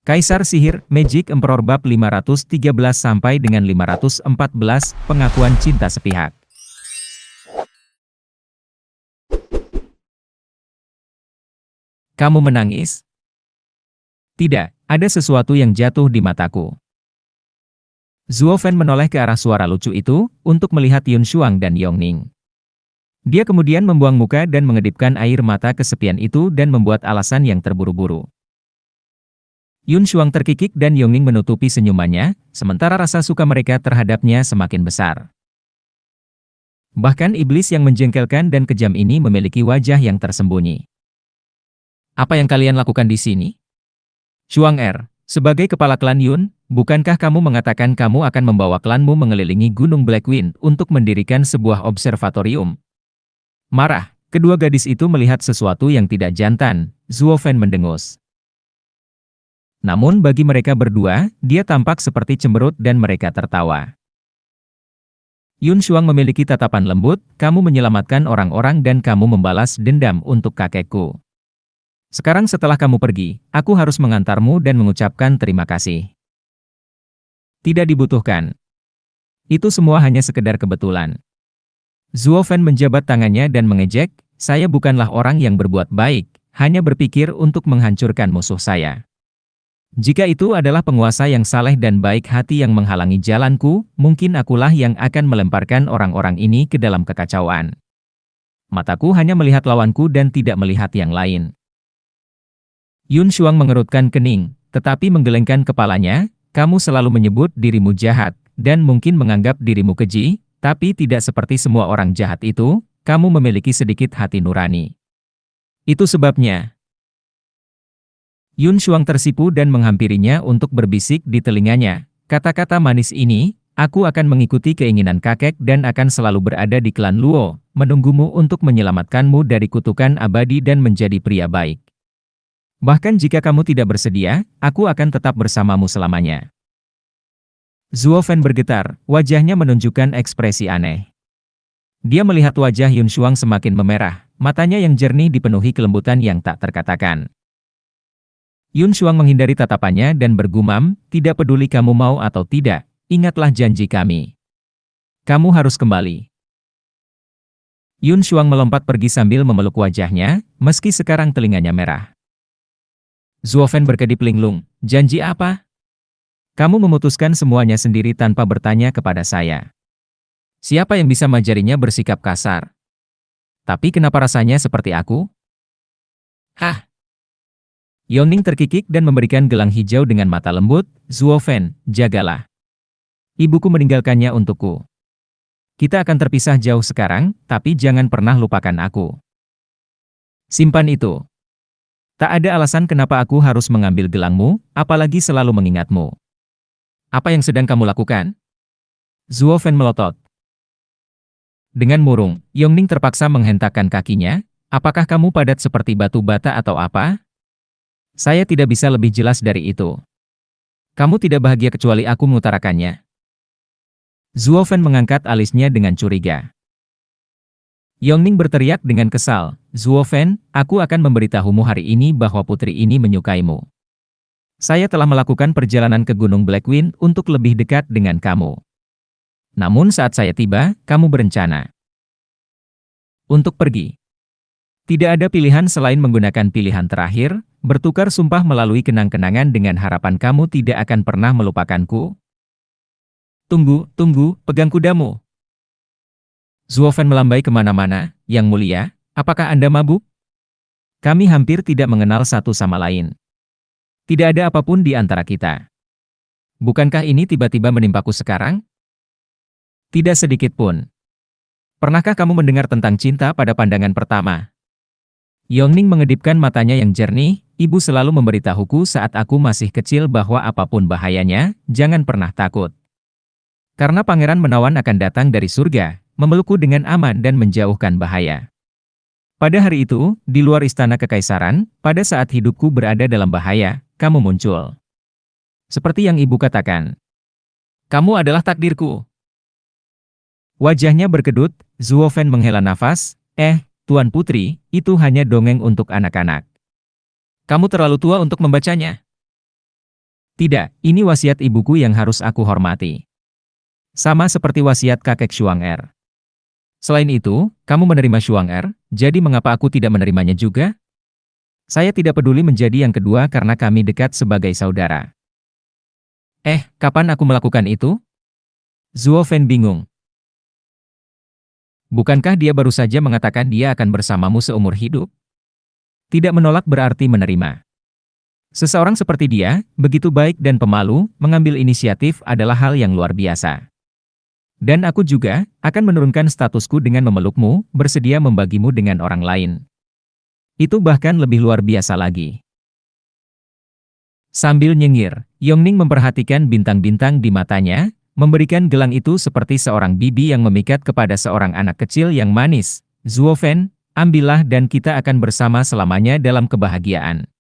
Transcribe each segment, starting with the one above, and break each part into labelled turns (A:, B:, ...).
A: Kaisar Sihir, Magic Emperor bab 513 sampai dengan 514, pengakuan cinta sepihak. Kamu menangis? Tidak, ada sesuatu yang jatuh di mataku. Zuo Fan menoleh ke arah suara lucu itu, untuk melihat Yun Shuang dan Yongning. Dia kemudian membuang muka dan mengedipkan air mata kesepian itu dan membuat alasan yang terburu-buru. Yun Shuang terkikik dan Yongning menutupi senyumannya, sementara rasa suka mereka terhadapnya semakin besar. Bahkan iblis yang menjengkelkan dan kejam ini memiliki wajah yang tersembunyi. Apa yang kalian lakukan di sini? Shuang sebagai kepala klan Yun, bukankah kamu mengatakan kamu akan membawa klanmu mengelilingi Gunung Blackwind untuk mendirikan sebuah observatorium? Marah, kedua gadis itu melihat sesuatu yang tidak jantan. Zuo Fan mendengus. Namun bagi mereka berdua, dia tampak seperti cemberut dan mereka tertawa. Yun Shuang memiliki tatapan lembut, kamu menyelamatkan orang-orang dan kamu membalas dendam untuk kakekku. Sekarang setelah kamu pergi, aku harus mengantarmu dan mengucapkan terima kasih. Tidak dibutuhkan. Itu semua hanya sekedar kebetulan. Zuo Fan menjabat tangannya dan mengejek, saya bukanlah orang yang berbuat baik, hanya berpikir untuk menghancurkan musuh saya. Jika itu adalah penguasa yang saleh dan baik hati yang menghalangi jalanku, mungkin akulah yang akan melemparkan orang-orang ini ke dalam kekacauan. Mataku hanya melihat lawanku dan tidak melihat yang lain. Yun Shuang mengerutkan kening, tetapi menggelengkan kepalanya, kamu selalu menyebut dirimu jahat, dan mungkin menganggap dirimu keji, tapi tidak seperti semua orang jahat itu, kamu memiliki sedikit hati nurani. Itu sebabnya. Yun Shuang tersipu dan menghampirinya untuk berbisik di telinganya. Kata-kata manis ini, aku akan mengikuti keinginan kakek dan akan selalu berada di klan Luo, menunggumu untuk menyelamatkanmu dari kutukan abadi dan menjadi pria baik. Bahkan jika kamu tidak bersedia, aku akan tetap bersamamu selamanya. Zuo Fan bergetar, wajahnya menunjukkan ekspresi aneh. Dia melihat wajah Yun Shuang semakin memerah, matanya yang jernih dipenuhi kelembutan yang tak terkatakan. Yun Shuang menghindari tatapannya dan bergumam, tidak peduli kamu mau atau tidak, ingatlah janji kami. Kamu harus kembali. Yun Shuang melompat pergi sambil memeluk wajahnya, meski sekarang telinganya merah. Zuo Fan berkedip linglung, janji apa? Kamu memutuskan semuanya sendiri tanpa bertanya kepada saya. Siapa yang bisa mengajarinya bersikap kasar? Tapi kenapa rasanya seperti aku? Hah? Yongning terkikik dan memberikan gelang hijau dengan mata lembut, Zuo Fan, jagalah. Ibuku meninggalkannya untukku. Kita akan terpisah jauh sekarang, tapi jangan pernah lupakan aku. Simpan itu. Tak ada alasan kenapa aku harus mengambil gelangmu, apalagi selalu mengingatmu. Apa yang sedang kamu lakukan? Zuo Fan melotot. Dengan murung, Yongning terpaksa menghentakkan kakinya, apakah kamu padat seperti batu bata atau apa? Saya tidak bisa lebih jelas dari itu. Kamu tidak bahagia kecuali aku mengutarakannya. Zuo Fan mengangkat alisnya dengan curiga. Yongning berteriak dengan kesal, Zuo Fan, aku akan memberitahumu hari ini bahwa putri ini menyukaimu. Saya telah melakukan perjalanan ke Gunung Blackwind untuk lebih dekat dengan kamu. Namun saat saya tiba, kamu berencana untuk pergi. Tidak ada pilihan selain menggunakan pilihan terakhir, bertukar sumpah melalui kenang-kenangan dengan harapan kamu tidak akan pernah melupakanku. Tunggu, pegang kudamu. Zuo Fan melambai kemana-mana, Yang Mulia, apakah Anda mabuk? Kami hampir tidak mengenal satu sama lain. Tidak ada apapun di antara kita. Bukankah ini tiba-tiba menimpaku sekarang? Tidak sedikit pun. Pernahkah kamu mendengar tentang cinta pada pandangan pertama? Yongning mengedipkan matanya yang jernih, ibu selalu memberitahuku saat aku masih kecil bahwa apapun bahayanya, jangan pernah takut. Karena pangeran menawan akan datang dari surga, memelukku dengan aman dan menjauhkan bahaya. Pada hari itu, di luar istana kekaisaran, pada saat hidupku berada dalam bahaya, kamu muncul. Seperti yang ibu katakan. Kamu adalah takdirku. Wajahnya berkedut, Zuo Fan menghela nafas, Tuan Putri, itu hanya dongeng untuk anak-anak. Kamu terlalu tua untuk membacanya. Tidak, ini wasiat ibuku yang harus aku hormati. Sama seperti wasiat kakek Xuang-er. Selain itu, kamu menerima Xuang-er, jadi mengapa aku tidak menerimanya juga? Saya tidak peduli menjadi yang kedua karena kami dekat sebagai saudara. Kapan aku melakukan itu? Zuo Fen bingung. Bukankah dia baru saja mengatakan dia akan bersamamu seumur hidup? Tidak menolak berarti menerima. Seseorang seperti dia, begitu baik dan pemalu, mengambil inisiatif adalah hal yang luar biasa. Dan aku juga akan menurunkan statusku dengan memelukmu, bersedia membagimu dengan orang lain. Itu bahkan lebih luar biasa lagi. Sambil nyengir, Yongning memperhatikan bintang-bintang di matanya, memberikan gelang itu seperti seorang bibi yang memikat kepada seorang anak kecil yang manis. Zuo Fen, ambillah dan kita akan bersama selamanya dalam kebahagiaan.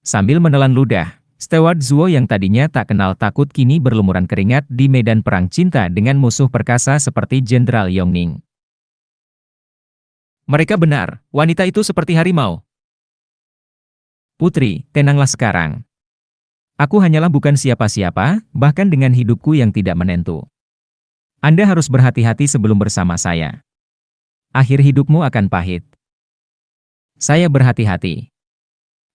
A: Sambil menelan ludah, Steward Zuo yang tadinya tak kenal takut kini berlumuran keringat di medan perang cinta dengan musuh perkasa seperti Jenderal Yongning. Mereka benar, wanita itu seperti harimau. Putri, tenanglah sekarang. Aku hanyalah bukan siapa-siapa, bahkan dengan hidupku yang tidak menentu. Anda harus berhati-hati sebelum bersama saya. Akhir hidupmu akan pahit. Saya berhati-hati.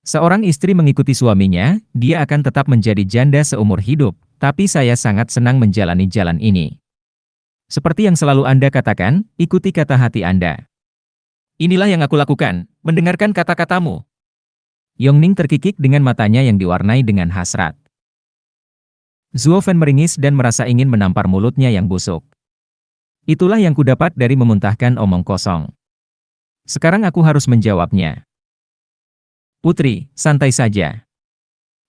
A: Seorang istri mengikuti suaminya, dia akan tetap menjadi janda seumur hidup, tapi saya sangat senang menjalani jalan ini. Seperti yang selalu Anda katakan, ikuti kata hati Anda. Inilah yang aku lakukan, mendengarkan kata-katamu. Yongning terkikik dengan matanya yang diwarnai dengan hasrat. Zuo Fen meringis dan merasa ingin menampar mulutnya yang busuk. Itulah yang kudapat dari memuntahkan omong kosong. Sekarang aku harus menjawabnya. Putri, santai saja.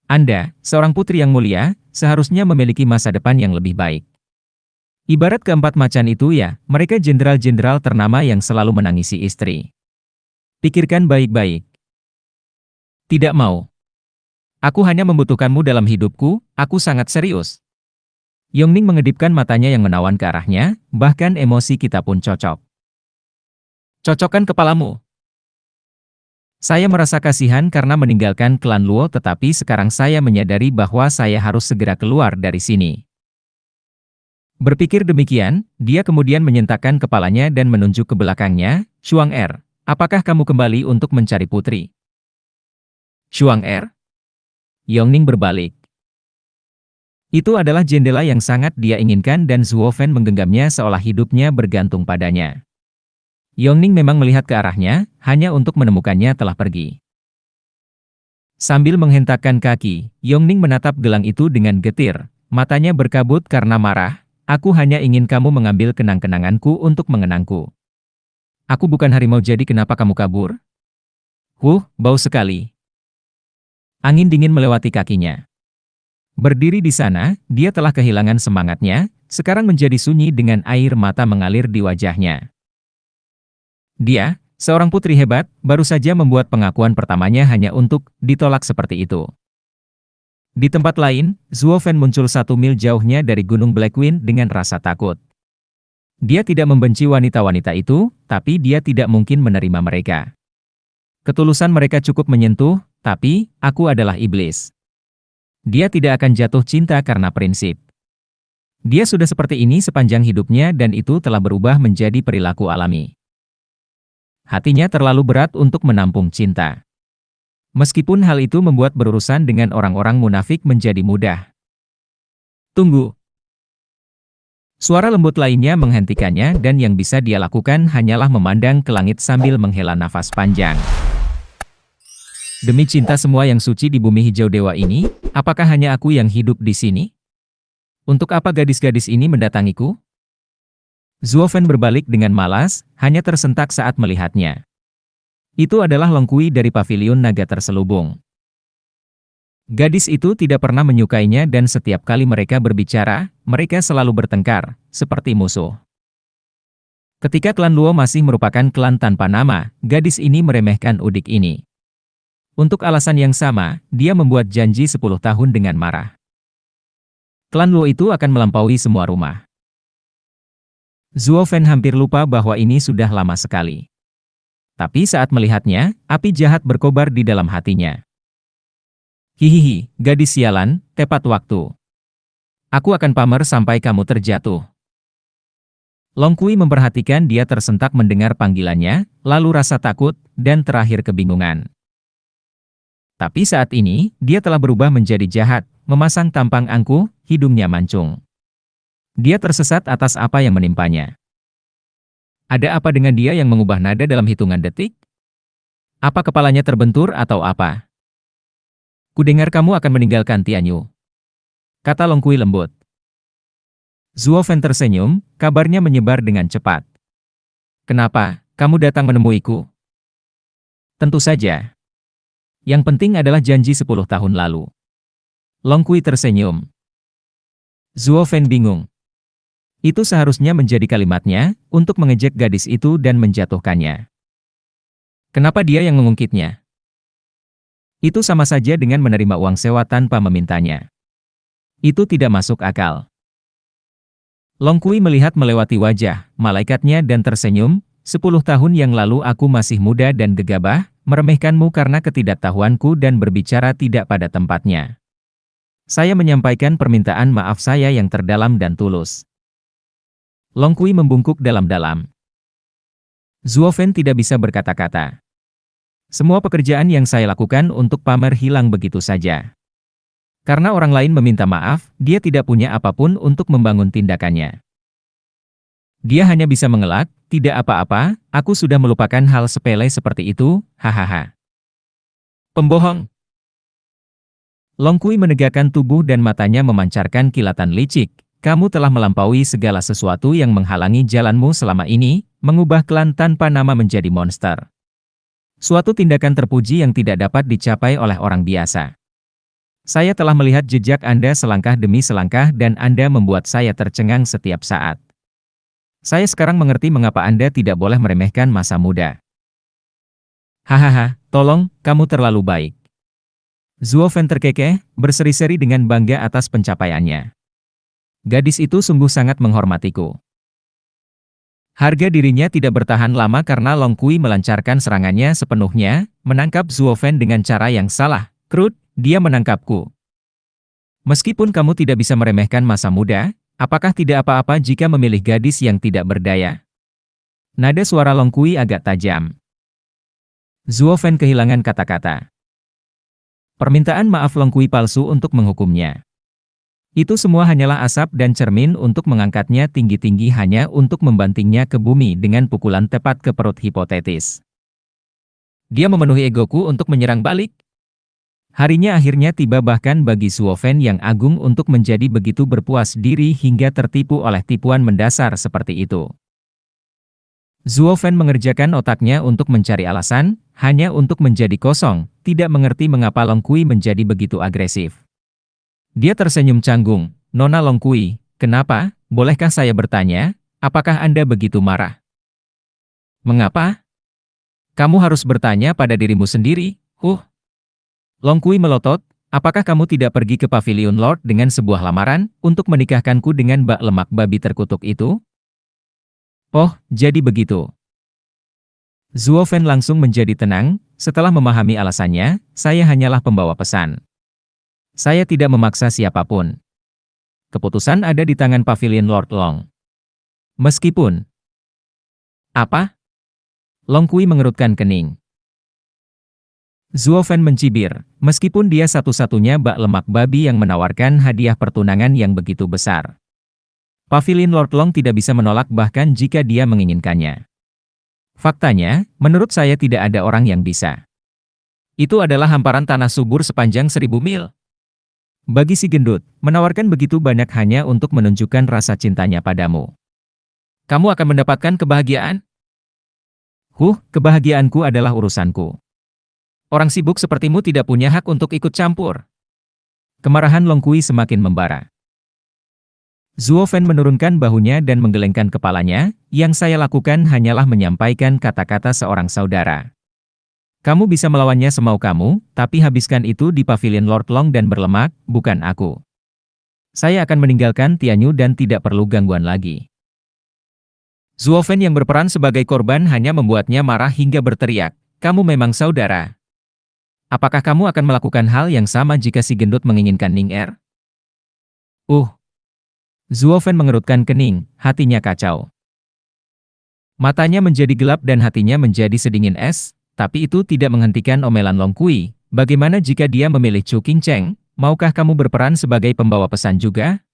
A: Anda, seorang putri yang mulia, seharusnya memiliki masa depan yang lebih baik. Ibarat keempat macan itu ya, mereka jenderal-jenderal ternama yang selalu menangisi istri. Pikirkan baik-baik. Tidak mau. Aku hanya membutuhkanmu dalam hidupku, aku sangat serius. Yongning mengedipkan matanya yang menawan ke arahnya, bahkan emosi kita pun cocok. Cocokkan kepalamu. Saya merasa kasihan karena meninggalkan klan Luo tetapi sekarang saya menyadari bahwa saya harus segera keluar dari sini. Berpikir demikian, dia kemudian menyentakkan kepalanya dan menunjuk ke belakangnya, Xuang-er, apakah kamu kembali untuk mencari putri? Xuang-er? Yongning berbalik. Itu adalah jendela yang sangat dia inginkan dan Zuo Fen menggenggamnya seolah hidupnya bergantung padanya. Yongning memang melihat ke arahnya, hanya untuk menemukannya telah pergi. Sambil menghentakkan kaki, Yongning menatap gelang itu dengan getir, matanya berkabut karena marah, aku hanya ingin kamu mengambil kenang-kenanganku untuk mengenangku. Aku bukan harimau jadi kenapa kamu kabur? Bau sekali. Angin dingin melewati kakinya. Berdiri di sana, dia telah kehilangan semangatnya, sekarang menjadi sunyi dengan air mata mengalir di wajahnya. Dia, seorang putri hebat, baru saja membuat pengakuan pertamanya hanya untuk ditolak seperti itu. Di tempat lain, Zuo Fen muncul 1 mil jauhnya dari Gunung Blackwind dengan rasa takut. Dia tidak membenci wanita-wanita itu, tapi dia tidak mungkin menerima mereka. Ketulusan mereka cukup menyentuh, tapi aku adalah iblis. Dia tidak akan jatuh cinta karena prinsip. Dia sudah seperti ini sepanjang hidupnya dan itu telah berubah menjadi perilaku alami. Hatinya terlalu berat untuk menampung cinta. Meskipun hal itu membuat berurusan dengan orang-orang munafik menjadi mudah. Tunggu. Suara lembut lainnya menghentikannya dan yang bisa dia lakukan hanyalah memandang ke langit sambil menghela nafas panjang. Demi cinta semua yang suci di bumi hijau dewa ini, apakah hanya aku yang hidup di sini? Untuk apa gadis-gadis ini mendatangiku? Zuo Fen berbalik dengan malas, hanya tersentak saat melihatnya. Itu adalah Longkui dari paviliun naga terselubung. Gadis itu tidak pernah menyukainya dan setiap kali mereka berbicara, mereka selalu bertengkar, seperti musuh. Ketika klan Luo masih merupakan klan tanpa nama, gadis ini meremehkan udik ini. Untuk alasan yang sama, dia membuat janji 10 tahun dengan marah. Klan Luo itu akan melampaui semua rumah. Zuo Fen hampir lupa bahwa ini sudah lama sekali. Tapi saat melihatnya, api jahat berkobar di dalam hatinya. Hihihi, gadis sialan, tepat waktu. Aku akan pamer sampai kamu terjatuh. Long Kui memperhatikan dia tersentak mendengar panggilannya, lalu rasa takut, dan terakhir kebingungan. Tapi saat ini, dia telah berubah menjadi jahat, memasang tampang angkuh, hidungnya mancung. Dia tersesat atas apa yang menimpanya. Ada apa dengan dia yang mengubah nada dalam hitungan detik? Apa kepalanya terbentur atau apa? Kudengar kamu akan meninggalkan Tianyu, kata Long Kui lembut. Zuo Fen tersenyum, kabarnya menyebar dengan cepat. Kenapa, kamu datang menemuiku? Tentu saja. Yang penting adalah janji 10 tahun lalu. Long Kui tersenyum. Zuo Fen bingung. Itu seharusnya menjadi kalimatnya, untuk mengejek gadis itu dan menjatuhkannya. Kenapa dia yang mengungkitnya? Itu sama saja dengan menerima uang sewa tanpa memintanya. Itu tidak masuk akal. Long Kui melihat melewati wajah malaikatnya dan tersenyum, 10 tahun yang lalu aku masih muda dan gegabah, meremehkanmu karena ketidaktahuanku dan berbicara tidak pada tempatnya. Saya menyampaikan permintaan maaf saya yang terdalam dan tulus. Long Kui membungkuk dalam-dalam. Zuo Fen tidak bisa berkata-kata. Semua pekerjaan yang saya lakukan untuk pamer hilang begitu saja. Karena orang lain meminta maaf, dia tidak punya apapun untuk membangun tindakannya. Dia hanya bisa mengelak, tidak apa-apa, aku sudah melupakan hal sepele seperti itu, hahaha. Pembohong. Long Kui menegakkan tubuh dan matanya memancarkan kilatan licik. Kamu telah melampaui segala sesuatu yang menghalangi jalanmu selama ini, mengubah klan tanpa nama menjadi monster. Suatu tindakan terpuji yang tidak dapat dicapai oleh orang biasa. Saya telah melihat jejak Anda selangkah demi selangkah dan Anda membuat saya tercengang setiap saat. Saya sekarang mengerti mengapa Anda tidak boleh meremehkan masa muda. Hahaha, tolong, kamu terlalu baik. Zuo Fen terkekeh, berseri-seri dengan bangga atas pencapaiannya. Gadis itu sungguh sangat menghormatiku. Harga dirinya tidak bertahan lama karena Long Kui melancarkan serangannya sepenuhnya, menangkap Zuo Fen dengan cara yang salah. Krut, dia menangkapku. Meskipun kamu tidak bisa meremehkan masa muda, apakah tidak apa-apa jika memilih gadis yang tidak berdaya? Nada suara Long Kui agak tajam. Zuo Fen kehilangan kata-kata. Permintaan maaf Long Kui palsu untuk menghukumnya. Itu semua hanyalah asap dan cermin untuk mengangkatnya tinggi-tinggi hanya untuk membantingnya ke bumi dengan pukulan tepat ke perut hipotetis. Dia memenuhi egoku untuk menyerang balik. Harinya akhirnya tiba bahkan bagi Zuo Fen yang agung untuk menjadi begitu berpuas diri hingga tertipu oleh tipuan mendasar seperti itu. Zuo Fen mengerjakan otaknya untuk mencari alasan, hanya untuk menjadi kosong, tidak mengerti mengapa Long Kui menjadi begitu agresif. Dia tersenyum canggung, Nona Long Kui, kenapa, bolehkah saya bertanya, apakah Anda begitu marah? Mengapa? Kamu harus bertanya pada dirimu sendiri, Long Kui melotot, apakah kamu tidak pergi ke Pavilion Lord dengan sebuah lamaran, untuk menikahkanku dengan bak lemak babi terkutuk itu? Oh, jadi begitu. Zuo Fen langsung menjadi tenang, setelah memahami alasannya, saya hanyalah pembawa pesan. Saya tidak memaksa siapapun. Keputusan ada di tangan Pavilion Lord Long. Meskipun... Apa? Long Kui mengerutkan kening. Zuo Fen mencibir, meskipun dia satu-satunya bak lemak babi yang menawarkan hadiah pertunangan yang begitu besar. Pavilion Lord Long tidak bisa menolak bahkan jika dia menginginkannya. Faktanya, menurut saya tidak ada orang yang bisa. Itu adalah hamparan tanah subur sepanjang 1000 mil. Bagi si gendut, menawarkan begitu banyak hanya untuk menunjukkan rasa cintanya padamu. Kamu akan mendapatkan kebahagiaan? Kebahagiaanku adalah urusanku. Orang sibuk sepertimu tidak punya hak untuk ikut campur. Kemarahan Long Kui semakin membara. Zuo Fen menurunkan bahunya dan menggelengkan kepalanya, yang saya lakukan hanyalah menyampaikan kata-kata seorang saudara. Kamu bisa melawannya semau kamu, tapi habiskan itu di Pavilion Lord Long dan berlemak, bukan aku. Saya akan meninggalkan Tianyu dan tidak perlu gangguan lagi. Zuo Fen yang berperan sebagai korban hanya membuatnya marah hingga berteriak, kamu memang saudara. Apakah kamu akan melakukan hal yang sama jika si gendut menginginkan Ning Er? Uh, Zuo Fen mengerutkan kening, hatinya kacau. Matanya menjadi gelap dan hatinya menjadi sedingin es, tapi itu tidak menghentikan omelan Long Kui. Bagaimana jika dia memilih Chu Qingcheng? Maukah kamu berperan sebagai pembawa pesan juga?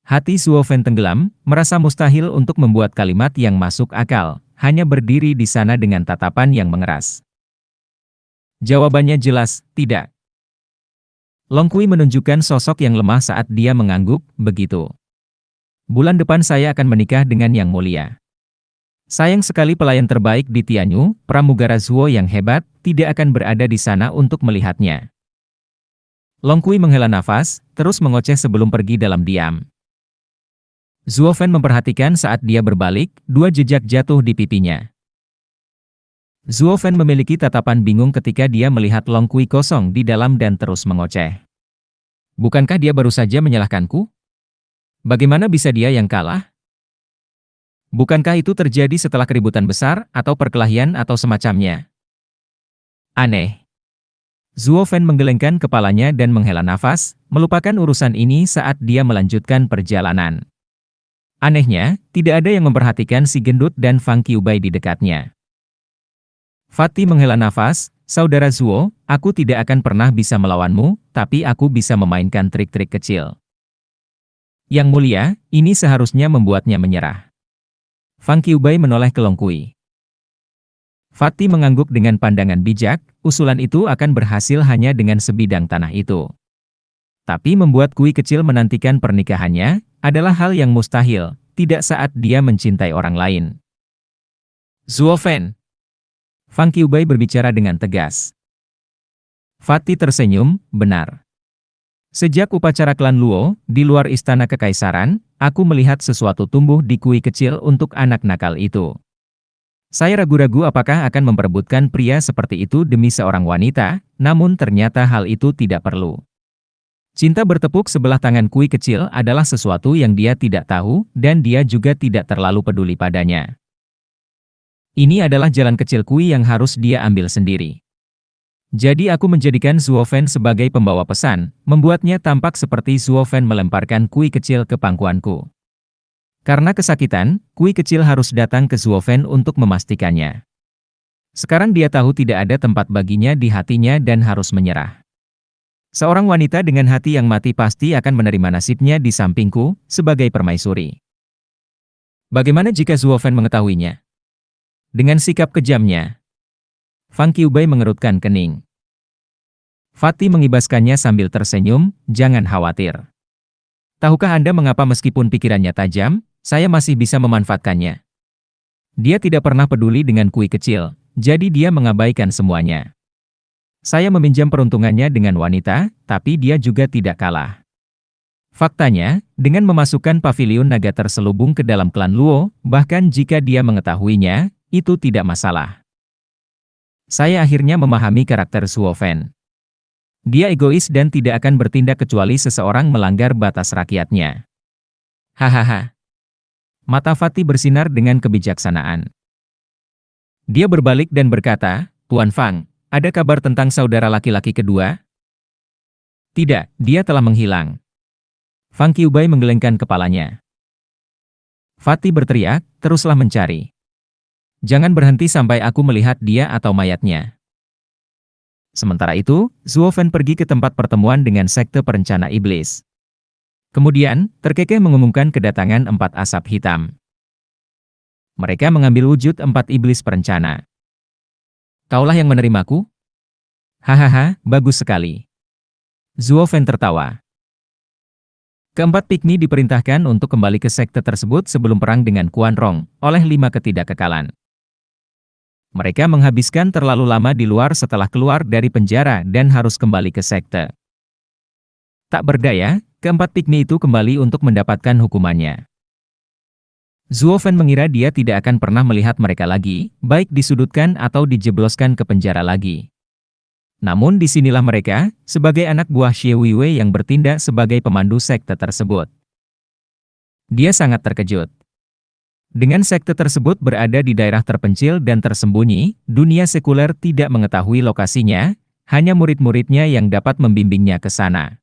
A: Hati Zuo Fen tenggelam, merasa mustahil untuk membuat kalimat yang masuk akal, hanya berdiri di sana dengan tatapan yang mengeras. Jawabannya jelas, tidak. Long Kui menunjukkan sosok yang lemah saat dia mengangguk, begitu. Bulan depan saya akan menikah dengan Yang Mulia. Sayang sekali pelayan terbaik di Tianyu, pramugara Zuo yang hebat, tidak akan berada di sana untuk melihatnya. Long Kui menghela nafas, terus mengoceh sebelum pergi dalam diam. Zuo Fen memperhatikan saat dia berbalik, dua jejak jatuh di pipinya. Zuo Fen memiliki tatapan bingung ketika dia melihat Long Kui kosong di dalam dan terus mengoceh. Bukankah dia baru saja menyalahkanku? Bagaimana bisa dia yang kalah? Bukankah itu terjadi setelah keributan besar, atau perkelahian atau semacamnya? Aneh. Zuo Fen menggelengkan kepalanya dan menghela nafas, melupakan urusan ini saat dia melanjutkan perjalanan. Anehnya, tidak ada yang memperhatikan si gendut dan Fang Qiubai di dekatnya. Fatih menghela nafas, saudara Zuo, aku tidak akan pernah bisa melawanmu, tapi aku bisa memainkan trik-trik kecil. Yang Mulia, ini seharusnya membuatnya menyerah. Fang Qiubai menoleh ke Long Kui. Fatih mengangguk dengan pandangan bijak, usulan itu akan berhasil hanya dengan sebidang tanah itu. Tapi membuat Kui kecil menantikan pernikahannya, adalah hal yang mustahil, tidak saat dia mencintai orang lain. Zuo Fen. Fang Qiubai berbicara dengan tegas. Fatih tersenyum, benar. Sejak upacara klan Luo, di luar istana kekaisaran, aku melihat sesuatu tumbuh di Kui kecil untuk anak nakal itu. Saya ragu-ragu apakah akan memperebutkan pria seperti itu demi seorang wanita, namun ternyata hal itu tidak perlu. Cinta bertepuk sebelah tangan Kui kecil adalah sesuatu yang dia tidak tahu, dan dia juga tidak terlalu peduli padanya. Ini adalah jalan kecil Kui yang harus dia ambil sendiri. Jadi aku menjadikan Zuo Fen sebagai pembawa pesan, membuatnya tampak seperti Zuo Fen melemparkan Kui kecil ke pangkuanku. Karena kesakitan, Kui kecil harus datang ke Zuo Fen untuk memastikannya. Sekarang dia tahu tidak ada tempat baginya di hatinya dan harus menyerah. Seorang wanita dengan hati yang mati pasti akan menerima nasibnya di sampingku, sebagai permaisuri. Bagaimana jika Zuo Fen mengetahuinya? Dengan sikap kejamnya, Fang Qiubai mengerutkan kening. Fatih mengibaskannya sambil tersenyum, jangan khawatir. Tahukah Anda mengapa meskipun pikirannya tajam, saya masih bisa memanfaatkannya? Dia tidak pernah peduli dengan Kui kecil, jadi dia mengabaikan semuanya. Saya meminjam peruntungannya dengan wanita, tapi dia juga tidak kalah. Faktanya, dengan memasukkan pavilion naga terselubung ke dalam klan Luo, bahkan jika dia mengetahuinya, itu tidak masalah. Saya akhirnya memahami karakter Zuo Fen. Dia egois dan tidak akan bertindak kecuali seseorang melanggar batas rakyatnya. Hahaha. Mata Fatih bersinar dengan kebijaksanaan. Dia berbalik dan berkata, Tuan Fang, ada kabar tentang saudara laki-laki kedua? Tidak, dia telah menghilang. Fang Qiubai menggelengkan kepalanya. Fatih berteriak, teruslah mencari. Jangan berhenti sampai aku melihat dia atau mayatnya. Sementara itu, Zuo Fen pergi ke tempat pertemuan dengan sekte perencana iblis. Kemudian, terkekeh mengumumkan kedatangan 4 asap hitam. Mereka mengambil wujud 4 iblis perencana. Kaulah yang menerimaku? Hahaha, bagus sekali. Zuo Fen tertawa. Keempat pikmi diperintahkan untuk kembali ke sekte tersebut sebelum perang dengan Quan Rong, oleh 5 ketidakkekalan. Mereka menghabiskan terlalu lama di luar setelah keluar dari penjara dan harus kembali ke sekte. Tak berdaya, keempat pikmi itu kembali untuk mendapatkan hukumannya. Zuo Fen mengira dia tidak akan pernah melihat mereka lagi, baik disudutkan atau dijebloskan ke penjara lagi. Namun disinilah mereka, sebagai anak buah Xie Weiwei yang bertindak sebagai pemandu sekte tersebut. Dia sangat terkejut. Dengan sekte tersebut berada di daerah terpencil dan tersembunyi, dunia sekuler tidak mengetahui lokasinya, hanya murid-muridnya yang dapat membimbingnya ke sana.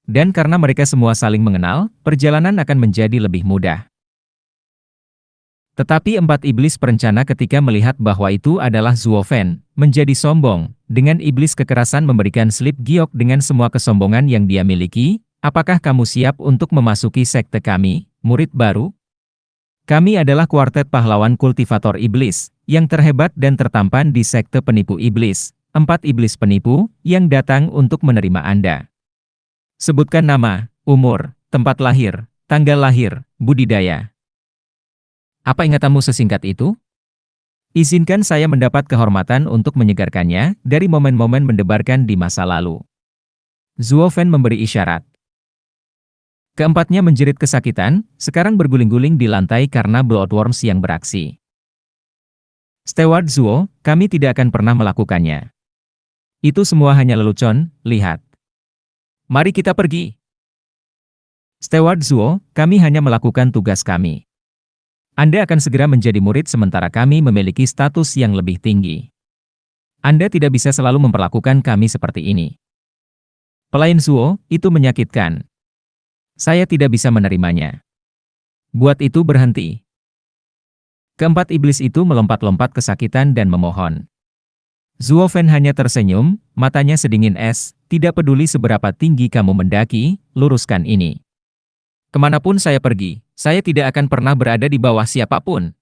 A: Dan karena mereka semua saling mengenal, perjalanan akan menjadi lebih mudah. Tetapi empat iblis perencana ketika melihat bahwa itu adalah Zuo Fan, menjadi sombong, dengan iblis kekerasan memberikan slip giok dengan semua kesombongan yang dia miliki. Apakah kamu siap untuk memasuki sekte kami, murid baru? Kami adalah kuartet pahlawan kultivator iblis, yang terhebat dan tertampan di sekte penipu iblis, 4 iblis penipu, yang datang untuk menerima Anda. Sebutkan nama, umur, tempat lahir, tanggal lahir, budidaya. Apa ingatanmu sesingkat itu? Izinkan saya mendapat kehormatan untuk menyegarkannya dari momen-momen mendebarkan di masa lalu. Zuo Fan memberi isyarat. Keempatnya menjerit kesakitan, sekarang berguling-guling di lantai karena Bloodworms yang beraksi. Steward Zuo, kami tidak akan pernah melakukannya. Itu semua hanya lelucon, lihat. Mari kita pergi. Steward Zuo, kami hanya melakukan tugas kami. Anda akan segera menjadi murid sementara kami memiliki status yang lebih tinggi. Anda tidak bisa selalu memperlakukan kami seperti ini. Pelayan Zuo, itu menyakitkan. Saya tidak bisa menerimanya. Buat itu berhenti. Keempat iblis itu melompat-lompat kesakitan dan memohon. Zuo Fan hanya tersenyum, matanya sedingin es, tidak peduli seberapa tinggi kamu mendaki, luruskan ini. Kemanapun saya pergi, saya tidak akan pernah berada di bawah siapapun.